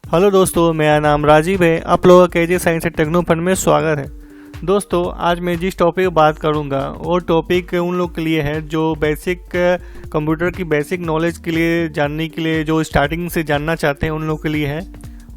Hello दोस्तों, मेरा नाम राजीव है। आप लोगों का KG science and techno fun में स्वागत है। दोस्तों, आज मैं जिस टॉपिक की बात करूंगा वो टॉपिक उन लोग के लिए है जो बेसिक कंप्यूटर की बेसिक नॉलेज के लिए जानने के लिए जो स्टार्टिंग से जानना चाहते हैं उन लोग के लिए है।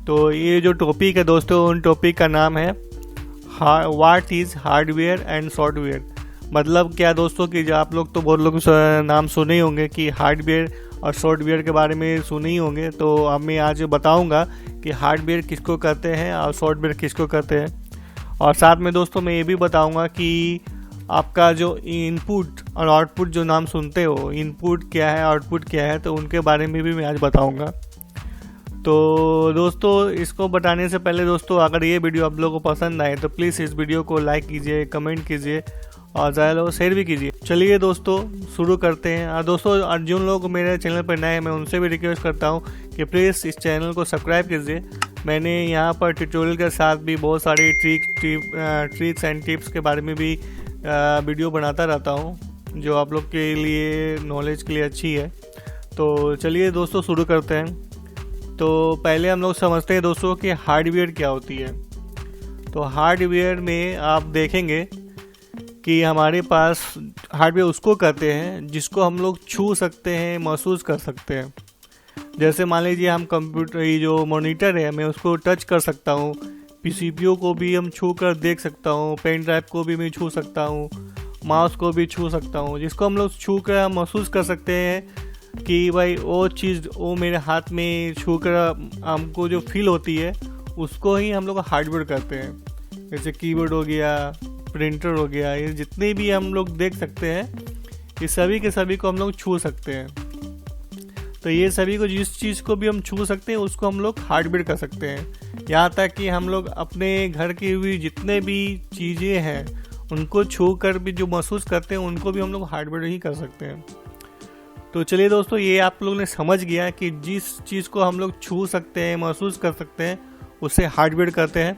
तो ये जो टॉपिक है दोस्तों, उन टॉपिक का नाम है what is hardware and software. मतलब क्या दोस्तों कि जो आप लोग तो बहुत लोग नाम सुने ही होंगे कि हार्डवेयर और सॉफ्टवेयर के बारे में सुने ही होंगे। तो अब मैं आज बताऊंगा कि हार्डवेयर किसको कहते हैं और सॉफ्टवेयर किसको कहते हैं। और साथ में दोस्तों मैं ये भी बताऊंगा कि आपका जो इनपुट और आउटपुट जो नाम सुनते हो, इनपुट क्या है आउटपुट क्या है, तो उनके बारे में भी मैं आज बताऊंगा। तो दोस्तों, इसको बताने से पहले दोस्तों, अगर ये वीडियो आप लोगों को पसंद आए तो प्लीज़ इस वीडियो को लाइक कीजिए, कमेंट कीजिए और ज़्यादा लोग शेयर भी कीजिए। चलिए दोस्तों शुरू करते हैं। और दोस्तों, जिन लोग मेरे चैनल पर नए हैं मैं उनसे भी रिक्वेस्ट करता हूं कि प्लीज़ इस चैनल को सब्सक्राइब कीजिए। मैंने यहाँ पर ट्यूटोरियल के साथ भी बहुत सारी ट्रिक्स एंड टिप्स के बारे में भी वीडियो बनाता रहता हूँ जो आप लोग के लिए नॉलेज के लिए अच्छी है। तो चलिए दोस्तों शुरू करते हैं। तो पहले हम लोग समझते हैं दोस्तों कि हार्डवेयर क्या होती है। तो हार्डवेयर में आप देखेंगे कि हमारे पास हार्डवेयर उसको कहते हैं जिसको हम लोग छू सकते हैं, महसूस कर सकते हैं। जैसे मान लीजिए हम कंप्यूटर, ये जो मॉनिटर है मैं उसको टच कर सकता हूँ, पीसीबीओ को भी हम छू कर देख सकता हूँ, पेन ड्राइव को भी मैं छू सकता हूँ, माउस को भी छू सकता हूँ। जिसको हम लोग छू कर हम महसूस कर सकते हैं कि भाई वो चीज़ वो मेरे हाथ में छू कर हमको जो फील होती है उसको ही हम लोग हार्डवेयर कहते हैं। जैसे कीबोर्ड हो गया, प्रिंटर हो गया, ये जितने भी हम लोग देख सकते हैं ये सभी के सभी को हम लोग छू सकते हैं। तो ये सभी को जिस चीज़ को भी हम छू सकते हैं उसको हम लोग हार्डवेयर कर सकते हैं। यहाँ तक कि हम लोग अपने घर की हुई जितने भी चीज़ें हैं उनको छू कर भी जो महसूस करते हैं उनको भी हम लोग हार्डवेयर ही कर सकते हैं। तो चलिए दोस्तों, ये आप लोगों ने समझ गया कि जिस चीज़ को हम लोग छू सकते हैं, महसूस कर सकते हैं, उसे हार्डवेयर कहते हैं।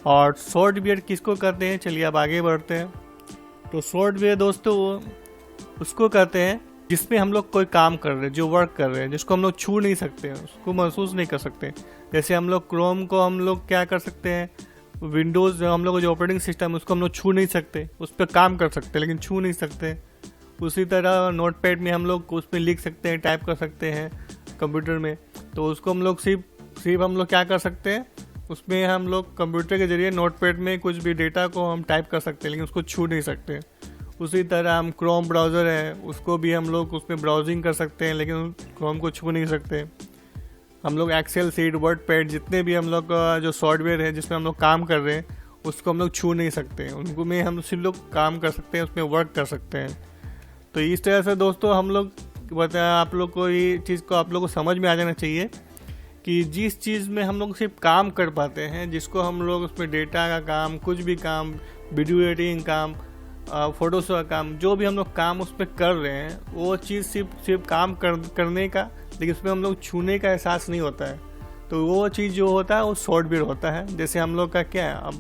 और सॉफ्टवेयर किसको कहते हैं, चलिए अब आगे बढ़ते हैं। तो सॉफ्टवेयर दोस्तों उसको कहते हैं जिसमें हम लोग कोई काम कर रहे हैं, जो वर्क कर रहे हैं, जिसको हम लोग छू नहीं सकते, उसको महसूस नहीं कर सकते। जैसे हम लोग क्रोम को हम लोग क्या कर सकते हैं, विंडोज़ हम लोग जो ऑपरेटिंग सिस्टम है उसको हम लोग छू नहीं सकते, उस पर काम कर सकते हैं लेकिन छू नहीं सकते। उसी तरह नोटपैड में हम लोग उसमें लिख सकते हैं, टाइप कर सकते हैं कंप्यूटर में, तो उसको हम लोग सिर्फ हम लोग क्या कर सकते हैं, उसमें हम लोग कंप्यूटर के जरिए नोटपैड में कुछ भी डेटा को हम टाइप कर सकते हैं लेकिन उसको छू नहीं सकते। उसी तरह हम क्रोम ब्राउज़र है उसको भी हम लोग उसमें ब्राउजिंग कर सकते हैं लेकिन क्रोम को छू नहीं सकते। हम लोग एक्सेल शीट, वर्ड पैड, जितने भी हम लोग का जो सॉफ्टवेयर है जिसमें हम लोग काम कर रहे हैं उसको हम लोग छू नहीं सकते, उनको में हम सिर्फ लोग काम कर सकते हैं, उसमें वर्क कर सकते हैं। तो इस तरह से दोस्तों हम लोग बताया, आप लोग को ये चीज़ को आप लोग को समझ में आ जाना चाहिए कि जिस चीज़ में हम लोग सिर्फ काम कर पाते हैं, जिसको हम लोग उसमें डेटा का काम, कुछ भी काम, वीडियो एडिटिंग काम, फोटोशॉप का काम, जो भी हम लोग काम उस पर कर रहे हैं वो चीज़ सिर्फ काम करने का, लेकिन उसमें हम लोग छूने का एहसास नहीं होता है। तो वो चीज़ जो होता है वो सॉफ्टवेयर होता है। जैसे हम लोग का क्या है,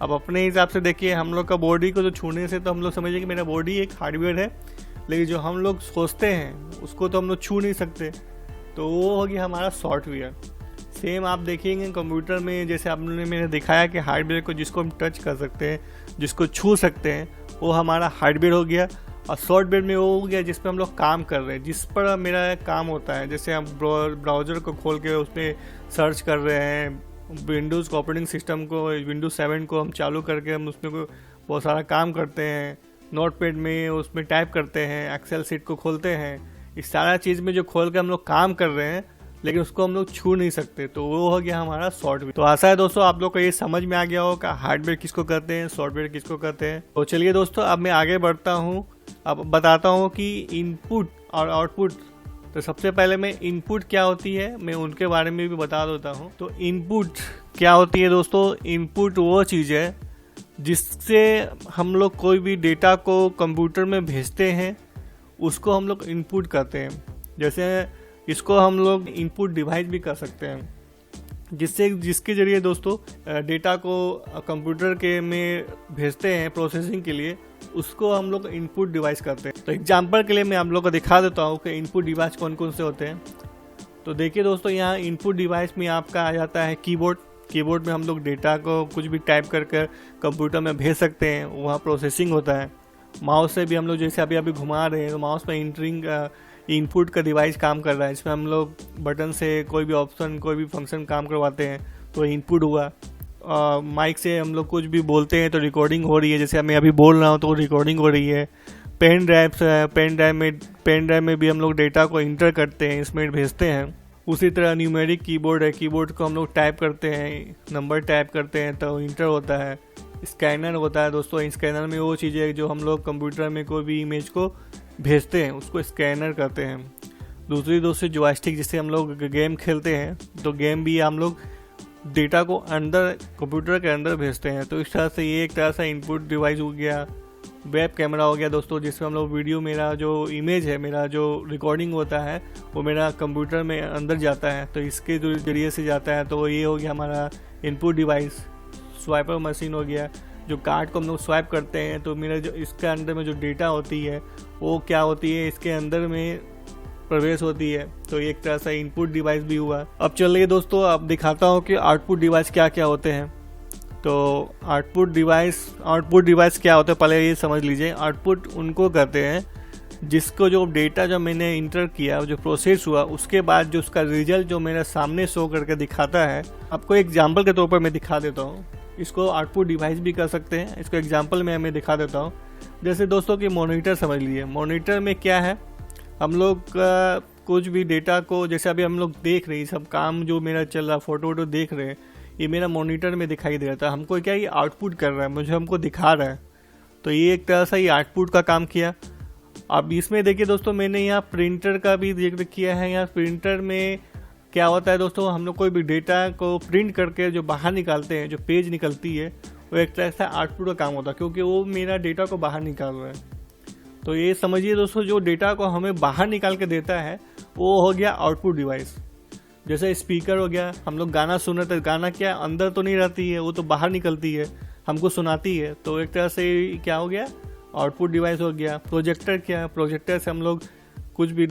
अब अपने हिसाब से देखिए, हम लोग का बॉडी को जो छूने से तो हम लोग समझिए कि मेरा बॉडी एक हार्डवेयर है, लेकिन जो हम लोग सोचते हैं उसको तो हम लोग छू नहीं सकते, तो वो हो गया हमारा सॉफ्टवेयर। सेम आप देखेंगे कंप्यूटर में, जैसे आपने मैंने दिखाया कि हार्डवेयर को जिसको हम टच कर सकते हैं, जिसको छू सकते हैं, वो हमारा हार्डवेयर हो गया। और सॉफ्टवेयर में वो हो गया जिस पर हम लोग काम कर रहे हैं, जिस पर मेरा काम होता है। जैसे हम ब्राउज़र को खोल के उसमें सर्च कर रहे हैं, विंडोज़ को, ऑपरेटिंग सिस्टम को, विंडोज 7 को हम चालू करके हम उसमें बहुत सारा काम करते हैं। नोटपैड में उसमें टाइप करते हैं, एक्सेल शीट को खोलते हैं, इस सारा चीज़ में जो खोल के हम लोग काम कर रहे हैं लेकिन उसको हम लोग छू नहीं सकते, तो वो हो गया हमारा सॉफ्टवेयर। तो आशा है दोस्तों आप लोग को ये समझ में आ गया हो कि हार्डवेयर किसको कहते हैं, सॉफ्टवेयर किसको कहते हैं। तो चलिए दोस्तों, अब मैं आगे बढ़ता हूँ, अब बताता हूँ कि इनपुट और आउटपुट। तो सबसे पहले मैं इनपुट क्या होती है मैं उनके बारे में भी बता देता हूँ। तो इनपुट क्या होती है दोस्तों, इनपुट वो चीज़ है जिससे हम लोग कोई भी डेटा को कंप्यूटर में भेजते हैं, उसको हम लोग इनपुट कहते हैं। जैसे इसको हम लोग इनपुट डिवाइस भी कर सकते हैं, जिसके जरिए दोस्तों डेटा को कंप्यूटर के में भेजते हैं प्रोसेसिंग के लिए, उसको हम लोग इनपुट डिवाइस कहते हैं। तो एग्जांपल के लिए मैं आप लोग को दिखा देता हूँ कि इनपुट डिवाइस कौन कौन से होते हैं। तो देखिए दोस्तों, यहाँ इनपुट डिवाइस में आपका आ जाता है कीबोर्ड। कीबोर्ड में हम लोग डेटा को कुछ भी टाइप कर कंप्यूटर में भेज सकते हैं, वहाँ प्रोसेसिंग होता है। माउस से भी हम लोग जैसे अभी घुमा रहे हैं तो माउस में इंटरिंग इनपुट का डिवाइस काम कर रहा है, इसमें हम लोग बटन से कोई भी ऑप्शन कोई भी फंक्शन काम करवाते हैं तो इनपुट हुआ। माइक से हम लोग कुछ भी बोलते हैं तो रिकॉर्डिंग हो रही है, जैसे मैं अभी बोल रहा हूँ तो रिकॉर्डिंग हो रही है। पेन ड्राइव में भी हम लोग डेटा को इंटर करते हैं, इसमें भेजते हैं। उसी तरह न्यूमेरिक कीबोर्ड है, कीबोर्ड को हम लोग टाइप करते हैं, नंबर टाइप करते हैं तो इंटर होता है। स्कैनर होता है दोस्तों, स्कैनर में वो चीज़ें जो हम लोग कंप्यूटर में कोई भी इमेज को भेजते हैं उसको स्कैनर करते हैं। दूसरी दोस्तों जॉयस्टिक, जिससे हम लोग गेम खेलते हैं तो गेम भी हम लोग डेटा को अंदर कंप्यूटर के अंदर भेजते हैं। तो इस तरह से ये एक तरह से इनपुट डिवाइस हो गया। वेब कैमरा हो गया दोस्तों, जिसमें हम लोग वीडियो, मेरा जो इमेज है, मेरा जो रिकॉर्डिंग होता है वो मेरा कंप्यूटर में अंदर जाता है, तो इसके जरिए से जाता है। तो ये हो गया हमारा इनपुट डिवाइस। स्वाइपर मशीन हो गया, जो कार्ड को हम लोग स्वाइप करते हैं तो मेरा जो इसके अंदर में जो डेटा होती है वो क्या होती है, इसके अंदर में प्रवेश होती है। तो एक तरह से इनपुट डिवाइस भी हुआ। अब चलिए दोस्तों, अब दिखाता हूँ कि आउटपुट डिवाइस क्या क्या होते हैं। तो आउटपुट डिवाइस क्या होता है पहले ये समझ लीजिए। आउटपुट उनको कहते हैं जिसको जो डेटा जो मैंने इंटर किया, जो प्रोसेस हुआ, उसके बाद जो उसका रिजल्ट जो मेरे सामने शो करके दिखाता है। आपको एग्जांपल के तौर पर मैं दिखा देता हूँ। इसको आउटपुट डिवाइस भी कर सकते हैं, इसको एग्जांपल में मैं दिखा देता हूँ। जैसे दोस्तों कि मॉनिटर समझ लीजिए। मॉनिटर में क्या है, हम लोग कुछ भी डेटा को, जैसे अभी हम लोग देख रहे हैं सब काम जो मेरा चल रहा, फोटो वोटो देख रहे हैं, ये मेरा मॉनिटर में दिखाई दे रहा था। हमको क्या, ये आउटपुट कर रहा है, मुझे हमको दिखा रहा है। तो ये एक तरह से ये आउटपुट का काम किया। अब इसमें देखिए दोस्तों, मैंने यहाँ प्रिंटर का भी जिक्र किया है। यहाँ प्रिंटर में क्या होता है दोस्तों, हम लोग कोई भी डेटा को प्रिंट करके जो बाहर निकालते हैं, जो पेज निकलती है, वो एक तरह से आउटपुट का काम होता है, क्योंकि वो मेरा डेटा को बाहर निकाल रहा है। तो ये समझिए दोस्तों, जो डेटा को हमें बाहर निकाल के देता है वो हो गया आउटपुट डिवाइस। जैसे स्पीकर हो गया, हम लोग गाना सुन रहे थे, गाना क्या अंदर तो नहीं रहती है, वो तो बाहर निकलती है, हमको सुनाती है। तो एक तरह से क्या हो गया, आउटपुट डिवाइस हो गया। प्रोजेक्टर क्या है, प्रोजेक्टर से हम लोग कुछ भी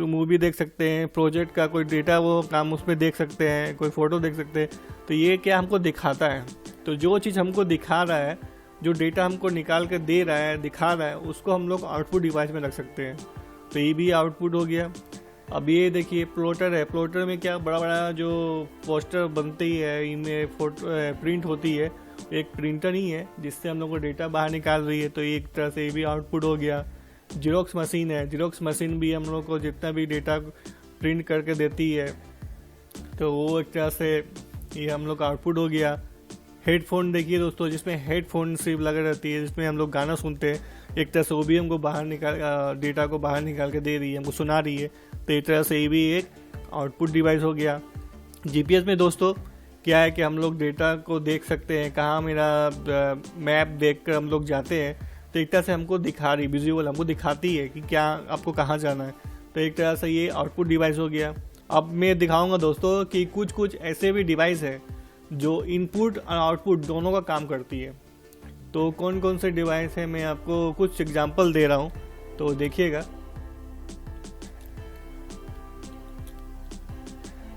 मूवी देख सकते हैं, प्रोजेक्ट का कोई डेटा वो काम उसमें देख सकते हैं, कोई फ़ोटो देख सकते हैं। तो ये क्या हमको दिखाता है। तो जो चीज़ हमको दिखा रहा है, जो डेटा हमको निकाल कर दे रहा है, दिखा रहा है, उसको हम लोग आउटपुट डिवाइस में रख सकते हैं। तो ये भी आउटपुट हो गया। अब ये देखिए प्लॉटर है। प्लॉटर में क्या, बड़ा बड़ा जो पोस्टर बनती है, इनमें फोटो प्रिंट होती है, एक प्रिंटर ही है जिससे हम लोग को डेटा बाहर निकाल रही है। तो एक तरह से ये भी आउटपुट हो गया। जीरोक्स मशीन है। जीरोक्स मशीन भी हम लोग को जितना भी डेटा प्रिंट करके देती है, तो वो एक तरह से ये हम लोग का आउटपुट हो गया। हेडफोन देखिए दोस्तों, जिसमें हेडफोन सिर्फ लगा रहती है, जिसमें हम लोग गाना सुनते हैं, एक तरह से वो भी हमको बाहर डेटा को बाहर निकाल के दे रही है, हमको सुना रही है। तो एक तरह से ये भी एक आउटपुट डिवाइस हो गया। जीपीएस में दोस्तों क्या है कि हम लोग डेटा को देख सकते हैं, कहाँ मेरा मैप देख कर हम लोग जाते हैं, तो एक तरह से हमको दिखा रही, विजुअल हमको दिखाती है कि क्या आपको कहाँ जाना है। तो एक तरह से ये आउटपुट डिवाइस हो गया। अब मैं दिखाऊंगा दोस्तों कि कुछ ऐसे भी डिवाइस है जो इनपुट और आउटपुट दोनों का काम करती है। तो कौन कौन से डिवाइस है, मैं आपको कुछ एग्जांपल दे रहा हूँ, तो देखिएगा।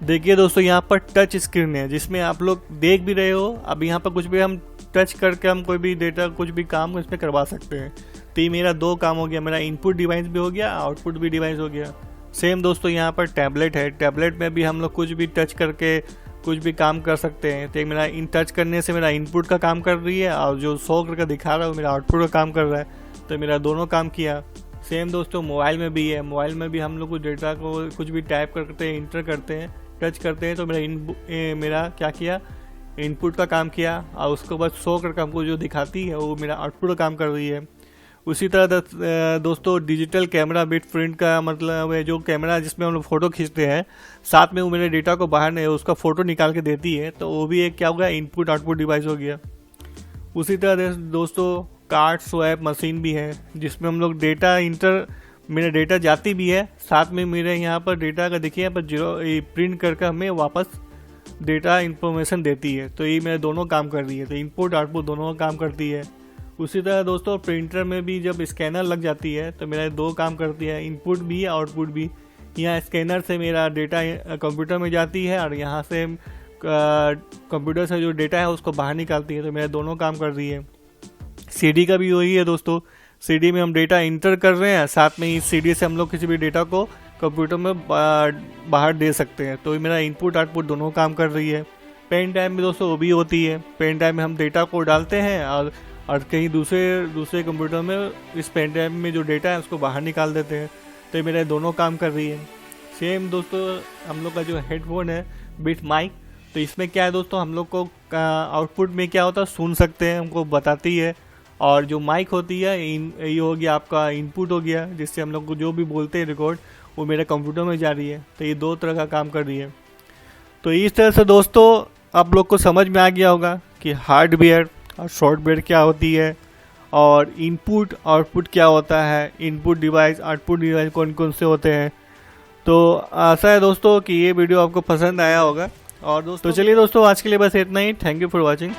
देखिए दोस्तों, यहाँ पर टच स्क्रीन है, जिसमें आप लोग देख भी रहे हो। अब यहाँ पर कुछ भी हम टच करके हम कोई भी डेटा, कुछ भी काम इसमें करवा सकते हैं। तो ये मेरा दो काम हो गया, मेरा इनपुट डिवाइस भी हो गया, आउटपुट भी डिवाइस हो गया। सेम दोस्तों यहाँ पर टैबलेट है। टैबलेट में भी हम लोग कुछ भी टच करके कुछ भी काम कर सकते हैं। तो मेरा इन टच करने से मेरा इनपुट का काम कर रही है, और जो शो करके दिखा रहा है वो मेरा आउटपुट का काम कर रहा है। तो मेरा दोनों काम किया। सेम दोस्तों मोबाइल में भी है। मोबाइल में भी हम लोग कुछ डेटा को कुछ भी टाइप करते हैं, इंटर करते हैं, टच करते हैं, तो मेरा क्या किया, इनपुट का काम किया, और उसको बस शो करके हमको जो दिखाती है वो मेरा आउटपुट का काम कर रही है। उसी तरह दोस्तों डिजिटल कैमरा बिट प्रिंट का मतलब है जो कैमरा जिसमें हम लोग फ़ोटो खींचते हैं, साथ में वो मेरे डेटा को बाहर नहीं, उसका फ़ोटो निकाल के देती है। तो वो भी एक क्या हो गया, इनपुट आउटपुट डिवाइस हो गया। उसी तरह दोस्तों कार्ड स्वैप मशीन भी है, जिसमें हम लोग डेटा मेरा डेटा जाती भी है, साथ में मेरे यहाँ पर डेटा का देखिए यहाँ पर प्रिंट करके हमें वापस डेटा इंफॉर्मेशन देती है। तो ये मेरे दोनों काम कर रही है। तो इनपुट आउटपुट दोनों काम करती है। उसी तरह दोस्तों प्रिंटर में भी जब स्कैनर लग जाती है तो मेरा दो काम करती है, इनपुट भी आउटपुट भी। यहाँ स्कैनर से मेरा डेटा कंप्यूटर में जाती है और यहाँ से कंप्यूटर से जो डेटा है उसको बाहर निकालती है। तो मेरा दोनों काम कर रही है। सीडी का भी वही है दोस्तों, सीडी में हम डेटा इंटर कर रहे हैं, साथ में ही सीडी से हम लोग किसी भी डेटा को कंप्यूटर में बाहर दे सकते हैं। तो मेरा इनपुट आउटपुट दोनों काम कर रही है। पेन ड्राइव में दोस्तों वो भी होती है, पेन ड्राइव में हम डेटा को डालते हैं और कहीं दूसरे कंप्यूटर में इस पेन ड्राइव में जो डेटा है उसको बाहर निकाल देते हैं। तो मेरे दोनों काम कर रही है। सेम दोस्तों हम लोग का जो हेडफोन है बिट माइक, तो इसमें क्या है दोस्तों, हम लोग को आउटपुट में क्या होता है सुन सकते हैं, हमको बताती है। और जो माइक होती है ये हो गया आपका इनपुट हो गया, जिससे हम लोग को जो भी बोलते हैं रिकॉर्ड वो मेरे कंप्यूटर में जा रही है। तो ये दो तरह का काम कर रही है। तो इस तरह से दोस्तों आप लोग को समझ में आ गया होगा कि हार्डवेयर और सॉफ्टवेयर क्या होती है और इनपुट आउटपुट क्या होता है, इनपुट डिवाइस आउटपुट डिवाइस कौन कौन से होते हैं। तो आशा है दोस्तों कि ये वीडियो आपको पसंद आया होगा। और दोस्तों चलिए दोस्तों आज के लिए बस इतना ही। Thank you for watching.